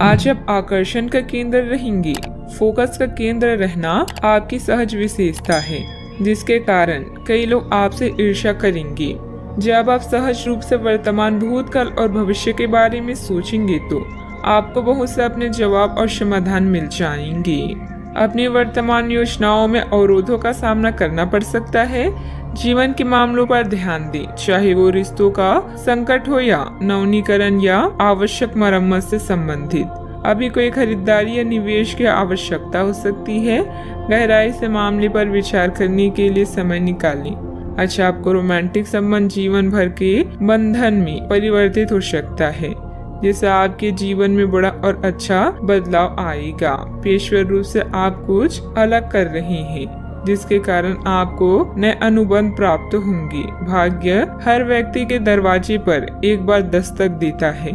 आज आप आकर्षण का केंद्र रहेंगी। फोकस का केंद्र रहना आपकी सहज विशेषता है, जिसके कारण कई लोग आपसे ईर्ष्या करेंगे। जब आप सहज रूप से वर्तमान, भूतकाल और भविष्य के बारे में सोचेंगे तो आपको बहुत से अपने जवाब और समाधान मिल जाएंगे। अपनी वर्तमान योजनाओं में अवरोधों का सामना करना पड़ सकता है। जीवन के मामलों पर ध्यान दें, चाहे वो रिश्तों का संकट हो या नवीनीकरण या आवश्यक मरम्मत से संबंधित। अभी कोई खरीदारी या निवेश की आवश्यकता हो सकती है। गहराई से मामले पर विचार करने के लिए समय निकालें। अच्छा, आपको रोमांटिक संबंध जीवन भर के बंधन में परिवर्तित हो सकता है, जिससे आपके जीवन में बड़ा और अच्छा बदलाव आएगा। पेशेवर रूप से आप कुछ अलग कर रहे हैं, जिसके कारण आपको नए अनुबंध प्राप्त होंगे। भाग्य हर व्यक्ति के दरवाजे पर एक बार दस्तक देता है।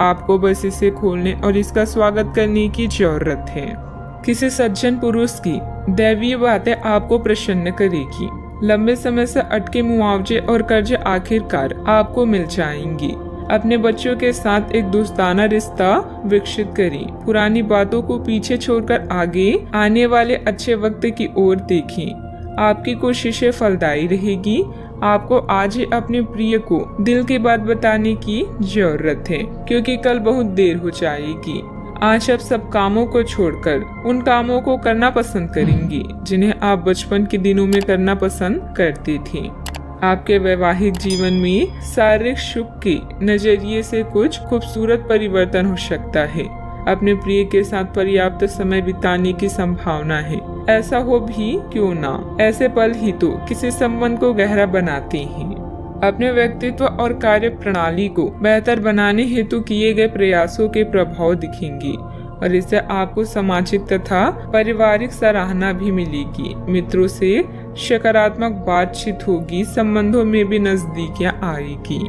आपको बस इसे खोलने और इसका स्वागत करने की जरूरत है। किसी सज्जन पुरुष की दैवीय बातें आपको प्रसन्न करेगी। लंबे समय से अटके मुआवजे और कर्ज आखिरकार आपको मिल जाएंगे। अपने बच्चों के साथ एक दोस्ताना रिश्ता विकसित करें। पुरानी बातों को पीछे छोड़कर आगे आने वाले अच्छे वक्त की ओर देखें। आपकी कोशिशें फलदायी रहेगी। आपको आज ही अपने प्रिय को दिल की बात बताने की जरूरत है, क्योंकि कल बहुत देर हो जाएगी। आज आप सब कामों को छोड़कर उन कामों को करना पसंद करेंगी जिन्हें आप बचपन के दिनों में करना पसंद करते थे। आपके वैवाहिक जीवन में शारीरिक सुख के नजरिए से कुछ खूबसूरत परिवर्तन हो सकता है। अपने प्रिय के साथ पर्याप्त समय बिताने की संभावना है। ऐसा हो भी क्यों ना, ऐसे पल ही तो किसी संबंध को गहरा बनाते हैं। अपने व्यक्तित्व और कार्य प्रणाली को बेहतर बनाने हेतु किए गए प्रयासों के प्रभाव दिखेंगे और इससे आपको सामाजिक तथा पारिवारिक सराहना भी मिलेगी। मित्रों से सकारात्मक बातचीत होगी। संबंधों में भी नजदीकियां आएगी।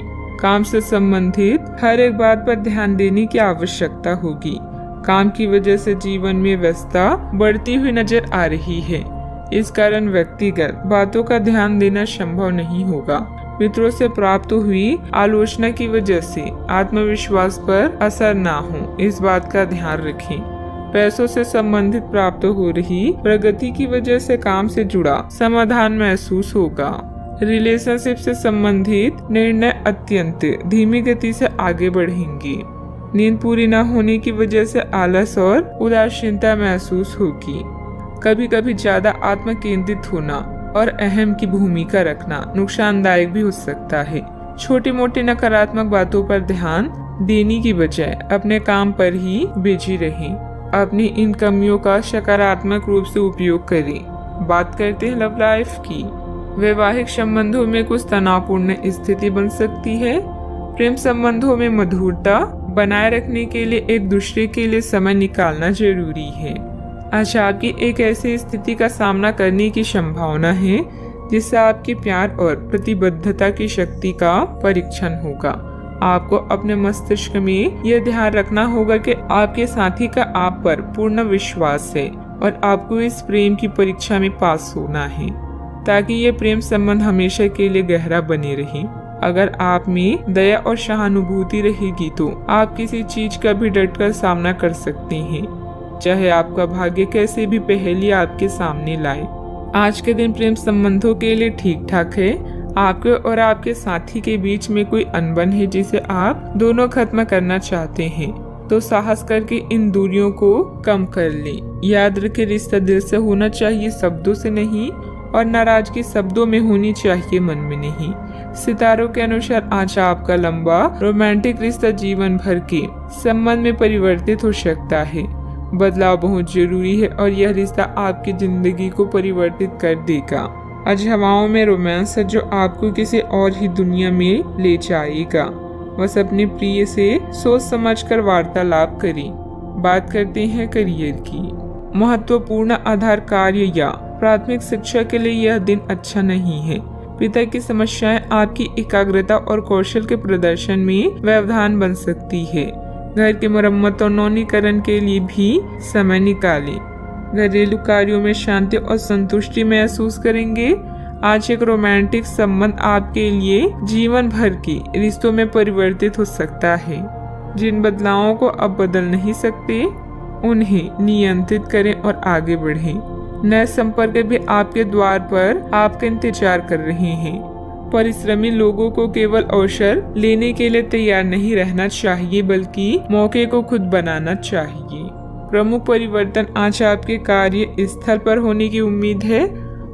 काम से संबंधित हर एक बात पर ध्यान देने की आवश्यकता होगी। काम की वजह से जीवन में व्यस्तता बढ़ती हुई नजर आ रही है। इस कारण व्यक्तिगत बातों का ध्यान देना संभव नहीं होगा। मित्रों से प्राप्त हुई आलोचना की वजह से आत्मविश्वास पर असर ना हो, इस बात का ध्यान रखें। पैसों से संबंधित प्राप्त हो रही प्रगति की वजह से काम से जुड़ा समाधान महसूस होगा। रिलेशनशिप से संबंधित निर्णय अत्यंत धीमी गति से आगे बढ़ेंगे। नींद पूरी न होने की वजह से आलस और उदासीनता महसूस होगी। कभी कभी ज्यादा आत्म केंद्रित होना और अहम की भूमिका रखना नुकसानदायक भी हो सकता है। छोटी मोटी नकारात्मक बातों पर ध्यान देने की बजाय अपने काम पर ही बिजी रहें। अपनी इन कमियों का सकारात्मक रूप से उपयोग करें। बात करते हैं लव लाइफ की। वैवाहिक संबंधों में कुछ तनावपूर्ण स्थिति बन सकती है। प्रेम संबंधों में मधुरता बनाए रखने के लिए एक दूसरे के लिए समय निकालना जरूरी है। आज आपकी एक ऐसी स्थिति का सामना करने की संभावना है जिससे आपके प्यार और प्रतिबद्धता की शक्ति का परीक्षण होगा। आपको अपने मस्तिष्क में यह ध्यान रखना होगा कि आपके साथी का आप पर पूर्ण विश्वास है और आपको इस प्रेम की परीक्षा में पास होना है ताकि ये प्रेम संबंध हमेशा के लिए गहरा बने रहे। अगर आप में दया और सहानुभूति रहेगी तो आप किसी चीज का भी डटकर सामना कर सकते हैं, चाहे आपका भाग्य कैसे भी पहेली आपके सामने लाए। आज के दिन प्रेम संबंधों के लिए ठीक ठाक है। आपके और आपके साथी के बीच में कोई अनबन है जिसे आप दोनों खत्म करना चाहते हैं, तो साहस करके इन दूरियों को कम कर लें। याद रखें, रिश्ता दिल से होना चाहिए, शब्दों से नहीं, और नाराजगी शब्दों में होनी चाहिए, मन में नहीं। सितारों के अनुसार आज आपका लंबा रोमांटिक रिश्ता जीवन भर के संबंध में परिवर्तित हो सकता है। बदलाव बहुत जरूरी है और यह रिश्ता आपकी जिंदगी को परिवर्तित कर देगा। आज हवाओं में रोमांस है जो आपको किसी और ही दुनिया में ले जाएगा। बस अपने प्रिय से सोच समझकर वार्तालाप करें। बात करते हैं करियर की। महत्वपूर्ण आधार कार्य या प्राथमिक शिक्षा के लिए यह दिन अच्छा नहीं है। पिता की समस्याएं आपकी एकाग्रता और कौशल के प्रदर्शन में व्यवधान बन सकती है। घर की मरम्मत और नवीनीकरण के लिए भी समय निकालें। घरेलू कार्यों में शांति और संतुष्टि महसूस करेंगे। आज एक रोमांटिक संबंध आपके लिए जीवन भर के रिश्तों में परिवर्तित हो सकता है। जिन बदलावों को अब बदल नहीं सकते उन्हें नियंत्रित करें और आगे बढ़ें। नए संपर्क भी आपके द्वार पर आपका इंतजार कर रहे हैं। परिश्रमी लोगों को केवल अवसर लेने के लिए तैयार नहीं रहना चाहिए, बल्कि मौके को खुद बनाना चाहिए। प्रमुख परिवर्तन आज आपके कार्य स्थल पर होने की उम्मीद है।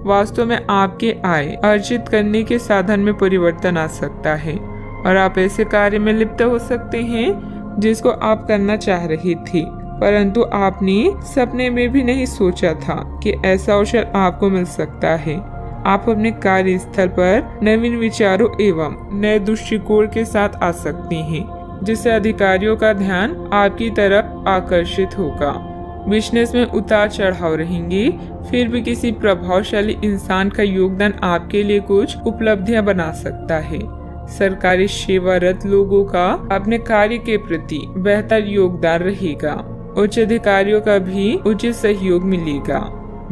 वास्तव में आपके आय अर्जित करने के साधन में परिवर्तन आ सकता है और आप ऐसे कार्य में लिप्त हो सकते हैं जिसको आप करना चाह रहे थे, परंतु आपने सपने में भी नहीं सोचा था कि ऐसा अवसर आपको मिल सकता है। आप अपने कार्य स्थल पर नवीन विचारों एवं नए दृष्टिकोण के साथ आ सकते हैं, जिससे अधिकारियों का ध्यान आपकी तरफ आकर्षित होगा। बिजनेस में उतार चढ़ाव रहेंगे, फिर भी किसी प्रभावशाली इंसान का योगदान आपके लिए कुछ उपलब्धियां बना सकता है। सरकारी सेवारत लोगों का अपने कार्य के प्रति बेहतर योगदान रहेगा। उच्च अधिकारियों का भी उचित सहयोग मिलेगा।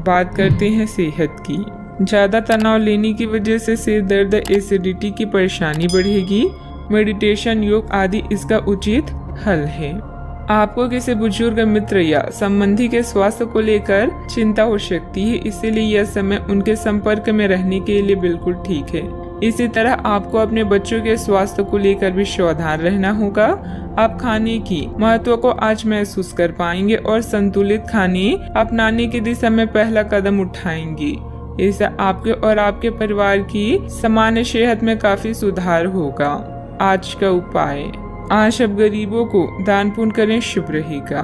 बात करते हैं सेहत की। ज्यादा तनाव लेने की वजह से सिर दर्द, एसिडिटी की परेशानी बढ़ेगी। मेडिटेशन, योग आदि इसका उचित हल है। आपको किसी बुजुर्ग मित्र या संबंधी के स्वास्थ्य को लेकर चिंता हो सकती है, इसीलिए यह समय उनके संपर्क में रहने के लिए बिल्कुल ठीक है। इसी तरह आपको अपने बच्चों के स्वास्थ्य को लेकर भी सावधान रहना होगा। आप खाने की महत्व को आज महसूस कर पाएंगे और संतुलित खाने अपनाने की दिशा में पहला कदम उठाएंगे। इससे आपके और आपके परिवार की सामान्य सेहत में काफी सुधार होगा। आज का उपाय, आज अब गरीबों को दान पुण्य करें, शुभ रहेगा।